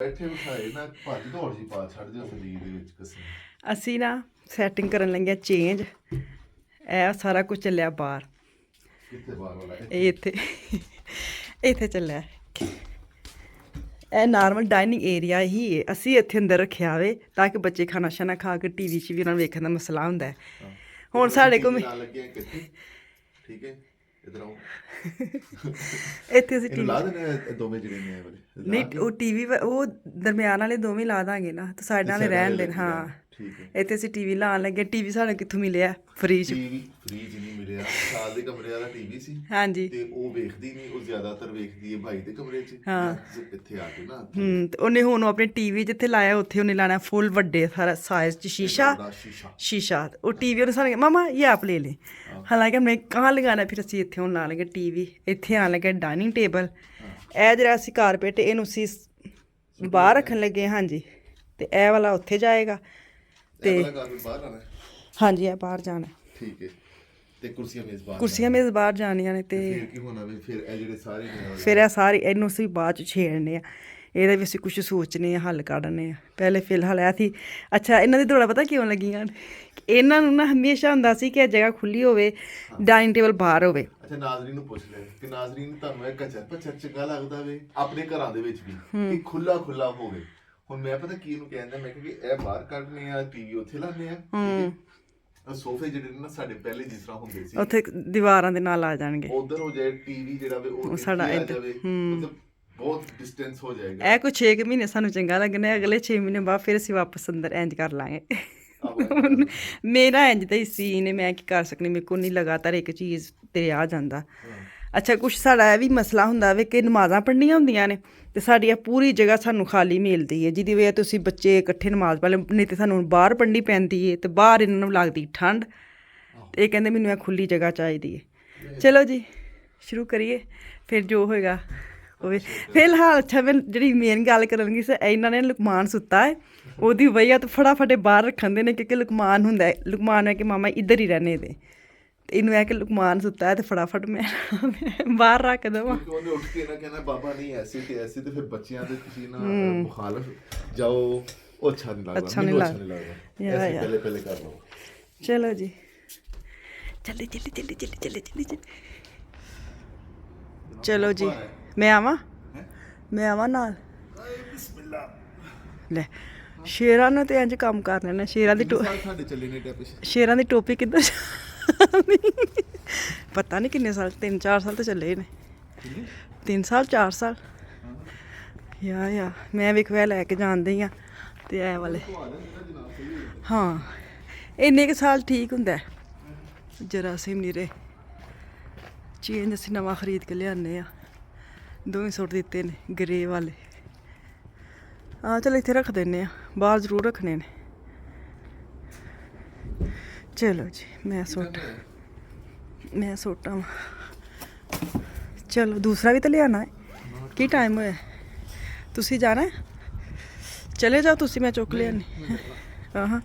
ਬੈਠੇ ਬਿਠਾਏ ਨਾ ਭੱਜ ਦੌੜ ਜੀ ਪਾ ਛੱਡਦੇ ਹੋ ਸਰੀਰ ਦੇ ਵਿੱਚ ਕਸਮ। ਅਸੀਂ ਨਾ ਸੈਟਿੰਗ ਕਰਨ ਲੱਗੇ ਚੇਂਜ। ਇਹ ਸਾਰਾ ਕੁਝ ਚੱਲਿਆ ਬਾਹਰ। ਕਿੱਥੇ ਬਾਹਰ ਵਾਲਾ ਇਹ ਇੱਥੇ ਇੱਥੇ ਚੱਲਿਆ। ਇਹ ਨਾਰਮਲ ਡਾਈਨਿੰਗ ਏਰੀਆ ਹੀ ਹੈ। ਅਸੀਂ ਇੱਥੇ ਅੰਦਰ ਰੱਖਿਆ ਵੇ ਤਾਂ ਕਿ ਬੱਚੇ ਖਾਣਾ ਸ਼ਾਨਾ ਖਾ ਕੇ ਟੀਵੀ 'ਚ ਵੀ ਉਹਨਾਂ ਨੂੰ ਵੇਖਣ ਦਾ ਮਸਲਾ ਹੁੰਦਾ ਹੈ। ਹੁਣ ਸਾਡੇ ਕੋਲ ਠੀਕ ਹੈ ਇਧਰ ਆਓ ਇੱਥੇ ਅਸੀਂ ਇਹਨੂੰ ਲਾ ਦੇਣੇ ਦੋਵੇਂ ਜਿਹੜੇ ਨੇ ਇਹ ਵਾਲੇ ਨਹੀਂ ਉਹ ਟੀਵੀ ਉਹ ਦਰਮਿਆਨ ਵਾਲੇ ਦੋਵੇਂ ਲਾ ਦਾਂਗੇ ਨਾ ਤੇ ਸਾਈਡਾਂ ਵਾਲੇ ਰਹਿਣ ਦੇਣ। ਹਾਂ ਠੀਕ ਹੈ ਇੱਥੇ ਅਸੀਂ ਟੀਵੀ ਲਾਉਣ ਲੱਗੇ। ਟੀਵੀ ਸਾਨੂੰ ਕਿੱਥੋਂ ਮਿਲਿਆ? ਫ੍ਰੀਜ ਨਹੀਂ ਮਿਲਿਆ। ਸਾਲ ਦੇ ਕਮਰੇ ਵਾਲਾ ਟੀਵੀ ਸੀ ਹਾਂਜੀ ਤੇ ਉਹ ਵੇਖਦੀ ਨਹੀਂ, ਉਹ ਜ਼ਿਆਦਾਤਰ ਵੇਖਦੀ ਹੈ ਭਾਈ ਦੇ ਕਮਰੇ 'ਚ। ਹਾਂ ਇੱਥੇ ਆ ਕੇ ਨਾ ਤੇ ਉਹਨੇ ਹੁਣ ਆਪਣੇ ਟੀਵੀ ਜਿੱਥੇ ਲਾਇਆ ਉੱਥੇ ਉਹਨੇ ਲਾਣਾ ਫੁੱਲ ਵੱਡੇ ਸਾਰਾ ਸਾइज 'ਚ शीशा। ਉਹ ਟੀਵੀ ਉਹਨੇ ਸਾਨੂੰ ਮਾਮਾ ਇਹ ਆਪ ਲੈ ਲੈ। ਹਾਲਾਂਕਿ ਹਮਨੇ ਕਹਾਂ ਲਗਾਣਾ ਫਿਰ ਅਸੀਂ ਇੱਥੇ ਹੁਣ ਲਾ ਲਗੇ ਟੀਵੀ। ਇੱਥੇ ਆਣ ਲੱਗੇ ਡਾਈਨਿੰਗ ਟੇਬਲ। ਇਹ ਜਿਹੜਾ ਅਸੀਂ ਕਾਰਪੇਟ ਇਹਨੂੰ ਅਸੀਂ ਬਾਹਰ ਰੱਖਣ ਲੱਗੇ। ਹਾਂਜੀ ਤੇ ਇਹ ਵਾਲਾ ਉੱਥੇ ਜਾਏਗਾ ਤੇ ਹਾਂਜੀ ਇਹ ਬਾਹਰ ਜਾਣਾ। ਠੀਕ ਹੈ ਤੇ ਕੁਰਸੀਆਂ ਮੇਜ਼ ਬਾਹਰ ਜਾਣੀਆਂ ਨੇ ਤੇ ਫਿਰ ਕੀ ਹੋਣਾ ਵੀ ਫਿਰ ਇਹ ਜਿਹੜੇ ਸਾਰੇ ਫਿਰ ਇਹ ਸਾਰੇ ਇਹਨੂੰ ਅਸੀਂ ਬਾਅਦ 'ਚ ਛੇੜਨੇ ਆ। ਇਹਦੇ ਵੀ ਅਸੀਂ ਕੁਛ ਸੋਚਨੇ ਆ, ਹੱਲ ਕੱਢਨੇ ਆ। ਪਹਿਲੇ ਫਿਲਹਾਲ ਇਹ ਸੀ। ਅੱਛਾ ਇਹਨਾਂ ਦੀ ਦੌੜਾ ਪਤਾ ਕਿਉਂ ਲੱਗੀਆਂ? ਇਹਨਾਂ ਨੂੰ ਨਾ ਹਮੇਸ਼ਾ ਹੁੰਦਾ ਸੀ ਕਿ ਇਹ ਜਗ੍ਹਾ ਖੁੱਲੀ ਹੋਵੇ, ਡਾਈਨਿੰਗ ਟੇਬਲ ਬਾਹਰ ਹੋਵੇ। ਅੱਛਾ ਨਾਜ਼ਰੀਨ ਨੂੰ ਪੁੱਛ ਲੈ ਕਿ ਨਾਜ਼ਰੀਨ ਤੁਹਾਨੂੰ ਇਹ ਕਚਰ ਪਚਰ ਚੰਗਾ ਲੱਗਦਾ ਵੇ ਆਪਣੇ ਘਰਾਂ ਦੇ ਵਿੱਚ ਵੀ ਕਿ ਖੁੱਲਾ ਹੋਵੇ। ਹੁਣ ਮੈਂ ਪਤਾ ਕੀ ਇਹਨੂੰ ਕਹਿੰਦਾ, ਮੈਂ ਕਿ ਇਹ ਬਾਹਰ ਕੱਢਨੇ ਆ, ਟੀਵੀ ਉੱਥੇ ਲਾਣੇ ਆ। ਸੋਫੇ ਜਿਹੜੇ ਨੇ ਨਾ ਸਾਡੇ ਪਹਿਲੇ ਜਿਸ ਤਰ੍ਹਾਂ ਹੁੰਦੇ ਸੀ ਉੱਥੇ ਦੀਵਾਰਾਂ ਦੇ ਨਾਲ ਆ ਜਾਣਗੇ। ਉਧਰ ਹੋ ਜਾਏ ਟੀਵੀ ਜਿਹੜਾ ਵੇ ਉਹ ਸਾਡਾ ਆ ਜਾਵੇ, ਮਤਲਬ ਬਹੁਤ ਡਿਸਟੈਂਸ ਹੋ ਜਾਏਗਾ। ਇਹ ਕੋਈ 6 ਮਹੀਨੇ ਸਾਨੂੰ ਚੰਗਾ ਲੱਗਣਾ, ਅਗਲੇ 6 ਮਹੀਨੇ ਬਾਅਦ ਫਿਰ ਅਸੀਂ ਵਾਪਸ ਅੰਦਰ ਇੰਜ ਕਰ ਲਾਂਗੇ। ਮੇਰਾ ਇੰਜ ਤਾਂ ਹੀ ਸੀ ਨੇ, ਮੈਂ ਕੀ ਕਰ ਸਕਨੀ, ਮੇਰੇ ਕੋਲ ਨਹੀਂ ਲਗਾਤਾਰ ਇੱਕ ਚੀਜ਼ ਤੇ ਆ ਜਾਂਦਾ। ਅੱਛਾ ਕੁਛ ਸਾਡਾ ਇਹ ਵੀ ਮਸਲਾ ਹੁੰਦਾ ਵੇ ਕਿ ਨਮਾਜ਼ਾਂ ਪੜ੍ਹਨੀਆਂ ਹੁੰਦੀਆਂ ਨੇ ਤੇ ਸਾਡੀ ਪੂਰੀ ਜਗ੍ਹਾ ਸਾਨੂੰ ਖਾਲੀ ਮਿਲਦੀ ਹੈ, ਜਿਹਦੀ ਵਜ੍ਹਾ ਤੁਸੀਂ ਬੱਚੇ ਇਕੱਠੇ ਨਮਾਜ਼ ਪੜ੍ਹ ਨਹੀਂ ਤੇ ਸਾਨੂੰ ਬਾਹਰ ਪੜ੍ਹਨੀ ਪੈਂਦੀ ਹੈ ਤੇ ਬਾਹਰ ਇਹਨਾਂ ਨੂੰ ਲੱਗਦੀ ਠੰਡ। ਤੇ ਇਹ ਕਹਿੰਦੇ ਮੈਨੂੰ ਇਹ ਖੁੱਲੀ ਜਗ੍ਹਾ ਚਾਹੀਦੀ ਹੈ। ਚਲੋ ਜੀ ਸ਼ੁਰੂ ਕਰੀਏ ਫਿਰ ਜੋ ਹੋਏਗਾ ਹੋਵੇ। ਫਿਲਹਾਲ ਅੱਛਾ ਮੈਂ ਜਿਹੜੀ ਮੇਨ ਗੱਲ ਕਰਾਂਗੀ ਸਰ, ਇਹਨਾਂ ਨੇ ਲੁਕਮਾਨ ਸੁੱਤਾ ਹੈ, ਉਹਦੀ ਵਜ੍ਹਾ ਤੋਂ ਫਟਾਫਟ ਬਾਹਰ ਰੱਖਣ ਨੇ ਕਿਉਂਕਿ ਲੁਕਮਾਨ ਹੁੰਦਾ, ਲੁਕਮਾਨ ਹੈ ਕਿ ਮਾਮਾ ਇੱਧਰ ਹੀ ਰਹਿਣੇ ਦੇ। ਤੇ ਇਹਨੂੰ ਇਹ ਕਿ ਲੁਕਮਾਨ ਸੁੱਤਾ ਹੈ ਤੇ ਫਟਾਫਟ ਮੈਂ ਬਾਹਰ ਰੱਖ ਦੇਵਾਂ। ਉਹਨੇ ਉੱਠ ਕੇ ਨਾ ਕਹਿਣਾ ਬਾਬਾ ਨਹੀਂ ਐਸੀ ਤੇ ਫਿਰ ਬੱਚਿਆਂ ਦੇ ਤੁਸੀਂ ਨਾ ਮੁਖਾਲਫ ਜਾਓ, ਉਹ ਅੱਛਾ ਨਹੀਂ ਲੱਗਦਾ। ਪਹਿਲੇ ਕਰ ਲਓ। ਚਲੋ ਜੀ ਚੱਲੀ। ਚਲੋ ਜੀ ਮੈਂ ਆਵਾਂ ਨਾਲ। ਲੈ ਸ਼ੇਰਾਂ ਨੂੰ ਤੇ ਇੰਝ ਕੰਮ ਕਰ ਲੈਣਾ। ਸ਼ੇਰਾਂ ਦੀ ਟੋਪੀ ਕਿੱਧਰ ਪਤਾ ਨਹੀਂ ਕਿੰਨੇ ਸਾਲ, 3-4 ਸਾਲ ਤਾਂ ਚੱਲੇ ਨੇ। 3 ਸਾਲ 4 ਸਾਲ ਯਾ ਮੈਂ ਵੇਖ ਵੈ ਲੈ ਕੇ ਜਾਂਦੀ ਹਾਂ ਤੇ ਇਹ ਵਾਲੇ ਹਾਂ ਇੰਨੇ ਕੁ ਸਾਲ ਠੀਕ ਹੁੰਦਾ। ਜਰਾਸੀਮ ਨੀਰੇ ਚੇਂਜ ਅਸੀਂ ਨਵਾਂ ਖਰੀਦ ਕੇ ਲਿਆਉਂਦੇ ਆ। 2 ਸੂਟ ਦਿੱਤੇ ਨੇ ਗਰੇ ਵਾਲੇ। ਚਲ ਇੱਥੇ ਰੱਖ ਦਿੰਦੇ ਆ, ਬਾਹਰ ਜ਼ਰੂਰ ਰੱਖਣੇ ਨੇ। ਚਲੋ ਜੀ ਮੈਂ ਸੋਟਾਂ ਚਲੋ ਦੂਸਰਾ ਵੀ ਤਾਂ ਲਿਆਉਣਾ ਹੈ। ਕੀ ਟਾਈਮ ਹੋਇਆ? ਤੁਸੀਂ ਜਾਣਾ? ਚਲੇ ਜਾਓ ਤੁਸੀਂ, ਮੈਂ ਚੁੱਕ ਲਿਆਨੀ। ਹਾਂ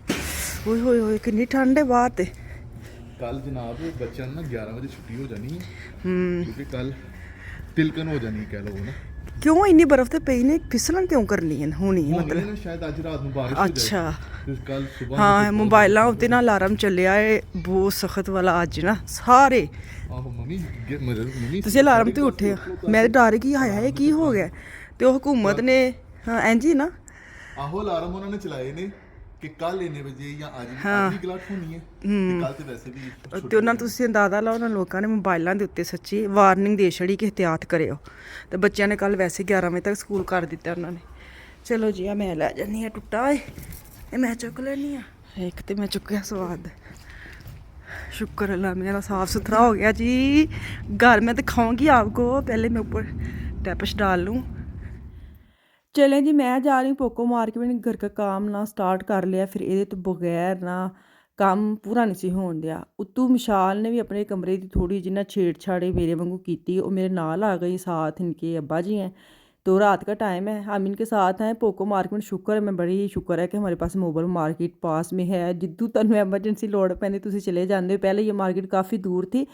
ਹੋਏ ਕਿੰਨੀ ਠੰਡ ਹੈ ਬਾਹਰ ਤੇ। ਕੱਲ ਜਨਾਬ ਬੱਚਿਆਂ ਨੂੰ ਨਾ 11 ਵਜੇ ਛੁੱਟੀ ਹੋ ਜਾਣੀ ਹੈ ਕਿਉਂਕਿ ਕੱਲ ਤਿਲਕਣ ਹੋ ਜਾਣੀ ਕਹਿ ਲਓ ਨਾ। ਕਿਉਂ ਇੰਨੀ ਬਰਫ਼ ਤੇ ਪਈ ਨੇ? ਫਿਸਲਣ ਕਿਉਂ ਕਰਨੀ ਹੈ ਹੋਣੀ ਮਤਲਬ? ਸ਼ਾਇਦ ਅੱਜ ਰਾਤ ਨੂੰ ਬਾਰਿਸ਼ ਹੋ ਜਾਏ। ਅੱਛਾ ਕੱਲ ਸਵੇਰ ਹਾਂ ਮੋਬਾਈਲਾਂ ਉੱਤੇ ਨਾ ਅਲਾਰਮ ਚੱਲਿਆ ਏ ਬਹੁਤ ਸਖਤ ਵਾਲਾ ਅੱਜ ਨਾ ਸਾਰੇ। ਆਹੋ ਮੰਮੀ ਤੁਸੀਂ ਅਲਾਰਮ ਤੇ ਉੱਠੇ ਆ, ਮੈਂ ਤਾਂ ਡਰ ਗਈ ਹਾਇਆ ਇਹ ਕੀ ਹੋ ਗਿਆ। ਤੇ ਉਹ ਹਕੂਮਤ ਨੇ ਹਾਂ ਇੰਝ ਹੀ ਨਾ ਆਹੋ ਅਲਾਰਮ ਉਹਨਾਂ ਨੇ ਚਲਾਏ ਨੇ ਕਿ ਕੱਲ ਇੰਨੇ ਵਜੇ ਜਾਂ ਅੱਜ ਵੀ ਗਲਤ ਹੋਣੀ ਹੈ ਤੇ ਕੱਲ ਤੇ ਵੈਸੇ ਵੀ। ਤੇ ਉਹਨਾਂ ਤੁਸੀਂ ਅੰਦਾਜ਼ਾ ਲਾਓ ਉਹਨਾਂ ਲੋਕਾਂ ਨੇ ਮੋਬਾਈਲਾਂ ਦੇ ਉੱਤੇ ਸੱਚੀ ਵਾਰਨਿੰਗ ਦੇ ਛੜੀ ਕਿ ਇਹਤਿਆਤ ਕਰਿਓ। ਤੇ ਬੱਚਿਆਂ ਨੇ ਕੱਲ ਵੈਸੇ 11 ਵਜੇ ਤੱਕ ਸਕੂਲ ਕਰ ਦਿੱਤਾ ਉਹਨਾਂ ਨੇ। ਚਲੋ ਜੀ ਆ ਮੈਂ ਲੈ ਜਾਂਦੀ ਹਾਂ ਟੁੱਟਾ ਏ, ਇਹ ਮੈਂ ਚੁੱਕ ਲੈਂਦੀ ਹਾਂ। ਇੱਕ ਤੇ ਮੈਂ ਚੁੱਕਿਆ ਸਵਾਦ, शुक्र अल्लाह मेरा साफ़ सुथरा हो गया जी। घर में दिखाऊंगी आपको, पहले मैं ऊपर टैपश डाल लूँ। चलें जी मैं जा रही हूँ पोको मार्केट। मैंने घर का काम ना स्टार्ट कर लिया, फिर ये तो बगैर ना काम पूरा नहीं सी होन दिया। उत्तों मिशाल ने भी अपने कमरे की थोड़ी जिन्ना छेड़छाड़ मेरे वांगू की, वो मेरे नाल आ गई। साथ इनके अब्बा जी हैं, तो रात का टाइम है, हम इनके साथ हैं पोको मार्केट। शुक्र है, मैं बड़ी ही शुक्र है कि हमारे पास मोबाइल मार्केट पास में है। जिद्दू तनु एमरजेंसी लोड़ पैंदी तुसीं चले जाते हो। पहले ये मार्केट काफ़ी दूर थी,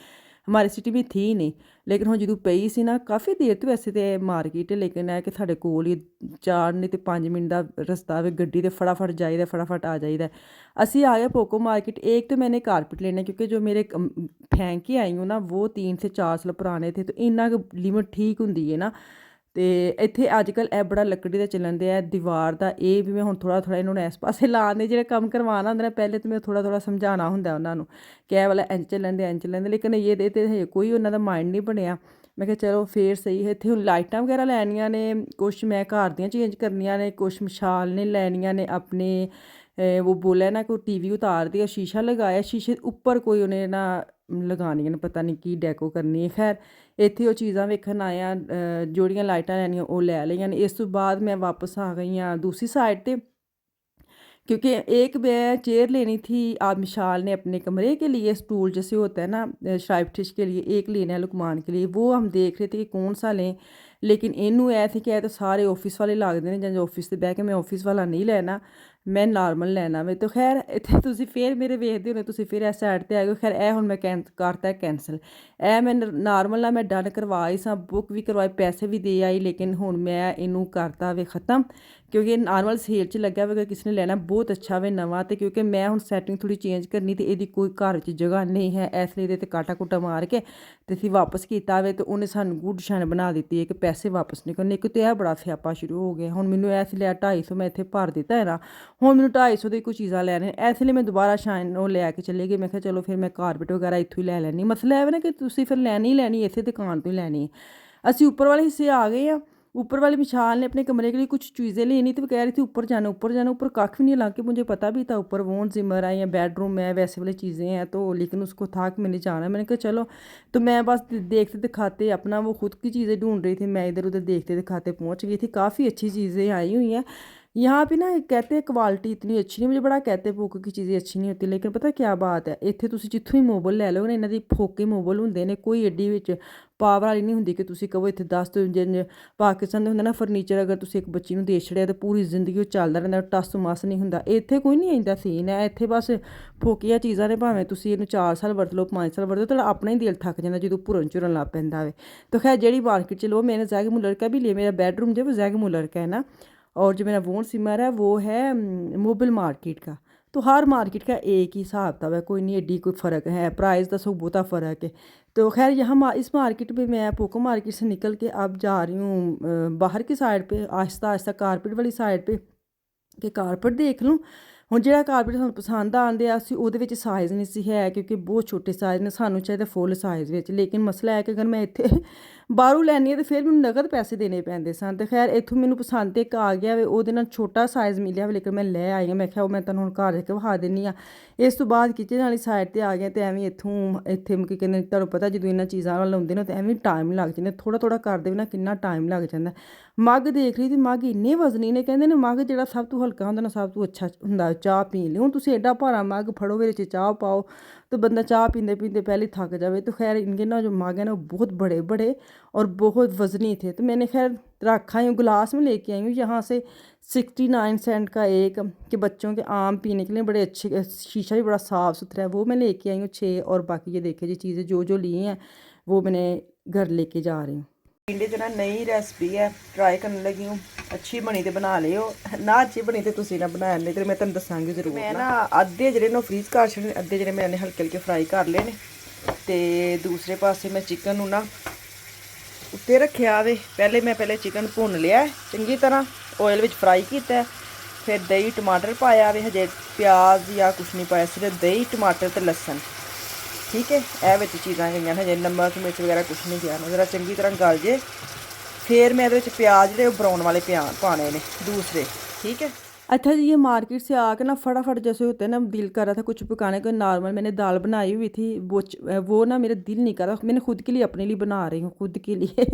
ਹਮਾਰੀ ਸਿਟੀ ਵਿੱਚ ਥੀ ਨਹੀਂ, ਲੇਕਿਨ ਹੁਣ ਜਦੋਂ ਪਈ ਸੀ ਨਾ ਕਾਫੀ ਦੇਰ ਤੋਂ, ਵੈਸੇ ਤੇ ਮਾਰਕੀਟ ਹੈ ਲੇਕਿਨ ਇਹ ਕਿ ਸਾਡੇ ਕੋਲ ਹੀ 4 ਨਹੀਂ ਤੇ 5 ਮਿੰਟ ਦਾ ਰਸਤਾ ਵੇ, ਗੱਡੀ ਤੇ ਫਟਾਫਟ ਜਾਈਦਾ फटाफट आ जाइए। असी आ गए पोको मार्केट। एक तो मैंने कारपेट लेने क्योंकि जो मेरे फेंक के आई हूँ ना वो 3 से 4 साल पुराने थे, तो इन्ना लिमिट ठीक होंगी है ना। तो इत्थे अजकल यह बड़ा लकड़ी का चलन दिया दीवार का, ये भी मैं हूँ थोड़ा थोड़ा इन्होंने इस पासे लाने जो काम करवाना होंगे ना, पहले तो मैं थोड़ा थोड़ा समझाना होंगे उन्होंने कि वाला इंज चलन दे इंज चलन दे, लेकिन ये तो कोई उन्होंने माइंड नहीं बनया। मैं कहा चलो फिर सही है। इत्थे हुण लाइटां वगैरह लैनियां ने, कुछ मैं घर दियां चेंज करनियां ने, कुछ मशाल ने लैनियां ने अपने। वो बोला ना कोई टीवी उतार दिया, शीशा लगाया, शीशे ऊपर कोई उन्हें ना लगानियां ने, पता नहीं की डेको करनी है। खैर इत्थे वो चीज़ां वेखन आया, जोड़ियां लाइटां लैनियां वो लै लईयां ने। इस तो बाद मैं वापस आ गई हाँ दूसरी साइड पर, क्योंकि एक मैं चेयर लेनी थी। आप मिशाल ने अपने कमरे के लिए स्टूल जैसे होता है ना श्राइप डिश के लिए, एक लेना है लुकमान के लिए, वो हम देख रहे थे कि कौन सा लें। लेकिन इनू ऐ थे कि तो सारे ऑफिस वाले लगते हैं, जो ऑफिस से बह के मैं ऑफिस वाला नहीं लेना, मैं नॉर्मल लैना वे। तो खैर इत्थे तुसीं फिर मेरे वेखदे होने, तुसीं फिर इस साइड ते आ गए। खैर ए हुण मैं करता कैंसल, ए मैं नॉर्मल ना मैं डन करवा आई सा, बुक भी करवाई, पैसे भी दे आई, लेकिन हुण मैं इनू करता वे ख़त्म, क्योंकि नॉर्मल सेल च लग्या वे। अगर किसी ने लेना बहुत अच्छा वे नवा, तो क्योंकि मैं हुण सैटिंग थोड़ी चेंज करनी, तो इहदी कोई घर च जगह नहीं है, इसलिए ते काटा कूटा मार के ते इसी वापस किया वे। तो उन्हें सानू गुड शान बना दी है कि पैसे वापस नहीं करने। एक तो यह बड़ा स्यापा शुरू हो गया। हुण मैनू ऐस लिया 250 मैं इत्थे भर दिता है ना, हुण मैनू 250 दी कोई चीज़ां लैने, इसलिए मैं दोबारा शाइन वो लैके चली गई। मैं कहा चलो फिर मैं कारपेट वगैरह इत्थों ही लै लैनी। मसला है ना कि तुसीं फिर लैनी ही लैनी इसे दुकान तो ही लैनी है। असीं उपर वाले हिस्से आ गए हैं। ऊपर वाली मिशाल ने अपने कमरे के लिए कुछ चीज़ें लेनी, तो वो कह रही थी ऊपर जाना ऊपर जाना। ऊपर कख भी नहीं, हालांकि मुझे पता भी था ऊपर वोन जिमर है या बेडरूम है, वैसे वाली चीज़ें हैं, तो लेकिन उसको था कि मैंने जाना। मैंने कहा चलो, तो मैं बस देखते दिखाते अपना वो खुद की चीज़ें ढूंढ रही थी, मैं इधर उधर देखते दिखाते पहुँच गई थी। काफ़ी अच्छी चीज़ें आई हुई हैं यहाँ पे ना। कहते हैं क्वालिटी इतनी अच्छी नहीं, मुझे बड़ा कहते हैं पोको की चीज़ें अच्छी नहीं होती, लेकिन पता क्या बात है, इत्थे तुसीं जित्थों ही मोबाइल लै लो ना, इन्हां दी फोके मोबाइल हुंदे ने, कोई एड्डी विच पावर वाली नहीं हुंदी कि तुसीं कहो इत्थे 10 तो जिंज पाकिस्तान दे हुंदा ना फर्नीचर, अगर तुसीं एक बच्ची नूं दे छड़िया तो पूरी जिंदगी ओह चलदा रहिंदा, टस मस नहीं हुंदा। इत्थे कोई नहीं इंदा सीन है। इत्थे बस फोकिया चीज़ां ने, भावें तुसीं इहनूं 4 साल वरत लो 5 साल वरत लो, तुहाडा अपना ही दिल थक जांदा जदों भुरन झुरन लग पैंदा वे। तो खैर जेहड़ी मार्केट च लो, मैंने जैग मुलर का भी लिया, मेरा बेडरूम जो वो जैग मुलर का है ना, और जो मेरा वोन सिमर है वो है मोबिल मार्केट का। तो हर मार्केट का एक ही हिसाब था, वह कोई नहीं एडी कोई फ़र्क है, प्राइस का सब बहुता फ़र्क है। तो खैर यहाँ इस मार्केट में मैं पोको मार्केट से निकल के अब जा रही हूँ बाहर की साइड पे, आहिस्ता आहिस्ता कारपेट वाली साइड पे, कि कारपेट देख लूँ। ਹੁਣ ਜਿਹੜਾ ਕਾਰਪੇਟ ਸਾਨੂੰ ਪਸੰਦ ਆਉਂਦੇ ਆ, ਅਸੀਂ ਉਹਦੇ ਵਿੱਚ ਸਾਈਜ਼ ਨਹੀਂ ਸੀ ਹੈ, ਕਿਉਂਕਿ ਬਹੁਤ ਛੋਟੇ ਸਾਈਜ਼ ਨੇ, ਸਾਨੂੰ ਚਾਹੀਦਾ ਫੁੱਲ ਸਾਈਜ਼ ਵਿੱਚ। ਲੇਕਿਨ ਮਸਲਾ ਹੈ ਕਿ ਅਗਰ ਮੈਂ ਇੱਥੇ ਬਾਹਰੋਂ ਲੈਣੀ ਹੈ ਤਾਂ ਫਿਰ ਮੈਨੂੰ ਨਗਦ ਪੈਸੇ ਦੇਣੇ ਪੈਂਦੇ ਸਨ। ਤੇ ਖੈਰ ਇੱਥੋਂ ਮੈਨੂੰ ਪਸੰਦ ਇੱਕ ਆ ਗਿਆ ਵੇ, ਉਹਦੇ ਨਾਲ ਛੋਟਾ ਸਾਈਜ਼ ਮਿਲਿਆ ਵੇ, ਲੇਕਿਨ ਮੈਂ ਲੈ ਆਈ ਹਾਂ। ਮੈਂ ਕਿਹਾ ਉਹ ਮੈਂ ਤੁਹਾਨੂੰ ਹੁਣ ਘਰ ਜਾ ਕੇ ਵਿਖਾ ਦਿੰਦੀ ਹਾਂ। ਇਸ ਤੋਂ ਬਾਅਦ ਕਿਚਨ ਵਾਲੀ ਸਾਈਡ 'ਤੇ ਆ ਗਿਆ, ਅਤੇ ਐਵੇਂ ਇੱਥੇ ਕੀ ਕਹਿੰਦੇ, ਤੁਹਾਨੂੰ ਪਤਾ ਜਦੋਂ ਇਹਨਾਂ ਚੀਜ਼ਾਂ ਵੱਲ ਆਉਂਦੇ ਨੇ ਤਾਂ ਐਵੇਂ ਟਾਈਮ ਲੱਗ ਜਾਂਦਾ, ਥੋੜ੍ਹਾ ਥੋੜ੍ਹਾ ਕਰਦੇ ਵੀ ਨਾ ਕਿੰਨਾ ਟਾਈਮ ਲੱਗ ਜਾਂਦਾ। ਮੱਗ ਦੇਖ ਲਈ, ਤੇ ਮੱਗ ਇੰਨੇ ਵਜ਼ਨੀ ਨੇ, ਕਹਿੰਦੇ ਨੇ ਮੱਗ ਜਿਹੜਾ ਸਭ ਤੋਂ ਹਲਕਾ ਹੁੰਦਾ ਨਾ ਸਭ ਤੋਂ ਅੱਛਾ ਹੁੰਦਾ ਚਾਹ ਪੀਣ ਲਈ। ਹੁਣ ਤੁਸੀਂ ਐਡਾ ਭਾਰਾ ਮੱਗ ਫੜੋ, ਉਹਦੇ 'ਚ ਚਾਹ ਪਾਓ, तो बंदा चाह पीते पीते पहले थक जावे। तो खैर इनके ना जो मग है ना वो बहुत बड़े बड़े और बहुत वज़नी थे। तो मैंने खैर रखा हूँ, गिलास में लेके आई हूँ यहाँ से 69 सेंट का एक, कि बच्चों के आम पीने के लिए बड़े अच्छे, शीशा भी बड़ा साफ़ सुथरा है, वो मैं लेके आई हूँ 6। और बाकी ये देखे जी चीज़ें जो जो ली हैं वो मैंने घर लेके जा रही हूँ। टिंडे जो ना नई रेसिपी है, ट्राई करने लगी हूँ। अच्छी बनी तो बना लियो, ना अच्छी बनी तो तुसी ना बनाया, नहीं तो मैं तुम दसांगी जरूर। मैं ना अद्धे जेह्ड़े ना फ्रीज कर छड़े, अद्धे जेह्ड़े मैंने हल्के हल्के फ्राई कर ले ने। ते दूसरे पासे मैं चिकन नूं ना उत्ते रखिया वे। पहले चिकन भुन लिया चंगी तरह, ऑयल विच फ्राई किया, फिर दही टमाटर पाया वे, हजे प्याज या कुछ नहीं पाया, सिर्फ दही टमाटर ते लसन। ठीक है, ਇਹ ਵਿੱਚ ਚੀਜ਼ਾਂ ਗਈਆਂ ਹਜੇ, ਨਮਕ ਮਿਰਚ ਵਗੈਰਾ ਕੁਛ नहीं गया। जरा चंगी तरह गल जे, फिर मैं ਇਹਦੇ ਵਿੱਚ प्याज ਜਿਹੜੇ ब्राउन वाले पाने ने दूसरे। ठीक है। अच्छा जी, ये मार्केट से आकर ना फटाफट जैसे होते हैं ना, दिल कर रहा था कुछ पकाने का। नॉर्मल मैंने दाल बनाई हुई थी, वो ना मेरा दिल नहीं कर रहा, मैंने खुद के लिए अपने लिए बना रही हूँ, खुद के लिए।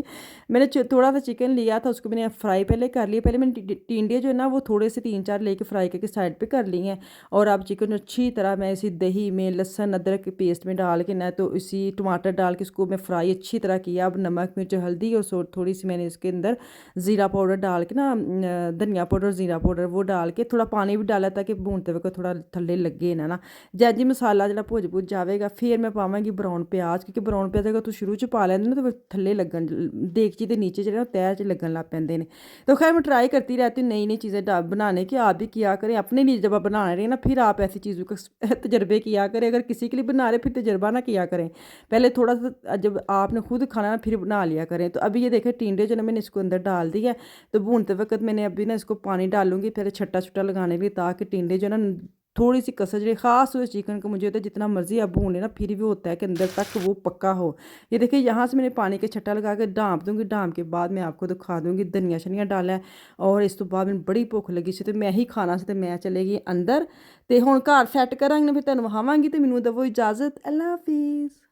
मैंने थोड़ा सा चिकन लिया था, उसको मैंने फ्राई पहले कर लिया। पहले मैंने टिंडे जो है ना वो थोड़े से 3-4 लेके फ्राई करके साइड पे कर लिए हैं। और अब चिकन अच्छी तरह मैं इसी दही में लहसुन अदरक के पेस्ट में डाल के ना, तो इसी टमाटर डाल के इसको मैं फ्राई अच्छी तरह किया। अब नमक मिर्च हल्दी और थोड़ी सी मैंने इसके अंदर ज़ीरा पाउडर डाल के ना, धनिया पाउडर ज़ीरा पाउडर वो डाल डाल के थोड़ा पानी भी डाला ताकि भूनते वक्त थोड़ा थल्ले लगे ना जैसे मसाला जो भुज जाएगा फिर मैं पावांगी ब्राउन प्याज क्योंकि ब्राउन प्याज अगर तुम शुरू च पा लेंगे ना तो थल्ले लगन देगची के नीचे जो तह च लगन लग पैंदे ने। तो खैर मैं ट्राई करती रहती हूँ नई नई चीज़ें बनाने की। आप भी किया करें अपने लिए, जब आप बना रहे हैं ना फिर आप ऐसी चीज़ों का तजर्बे किया करें। अगर किसी के लिए बना रहे फिर तजर्बा ना किया करें, पहले थोड़ा सा जब आपने खुद खाना ना फिर बना लिया करें। तो अभी ये देखें टिंडे जो ना मैंने इसको अंदर डाल दिया है। तो भूनते वक्त मैंने अभी ना इसको पानी डालूंगी फिर छट्टा छुट्टा लगाने के लिए, ताकि टिंडे जो ना थोड़ी सी कसर जो ख़ास हो चिकन को मुझे होता है जितना मर्जी आप भून लेना फिर भी होता है कि अंदर तक वो पक्का हो। ये देखिए यहाँ से मैंने पानी के छट्टा लगा के ढाँप दूँगी, ढाँप के बाद मैं आपको दिखा दूँगी धनिया शनिया डाला है। और इस तो बाद मैंने बड़ी भुख लगी सी तो मैं ही खाना से तो मैं चलेगी अंदर। तो हुण घर सैट करांगी ना फिर तुहानूं वहावांगी। तो मैनूं दवो इजाज़त। अल्लाह हाफिज़।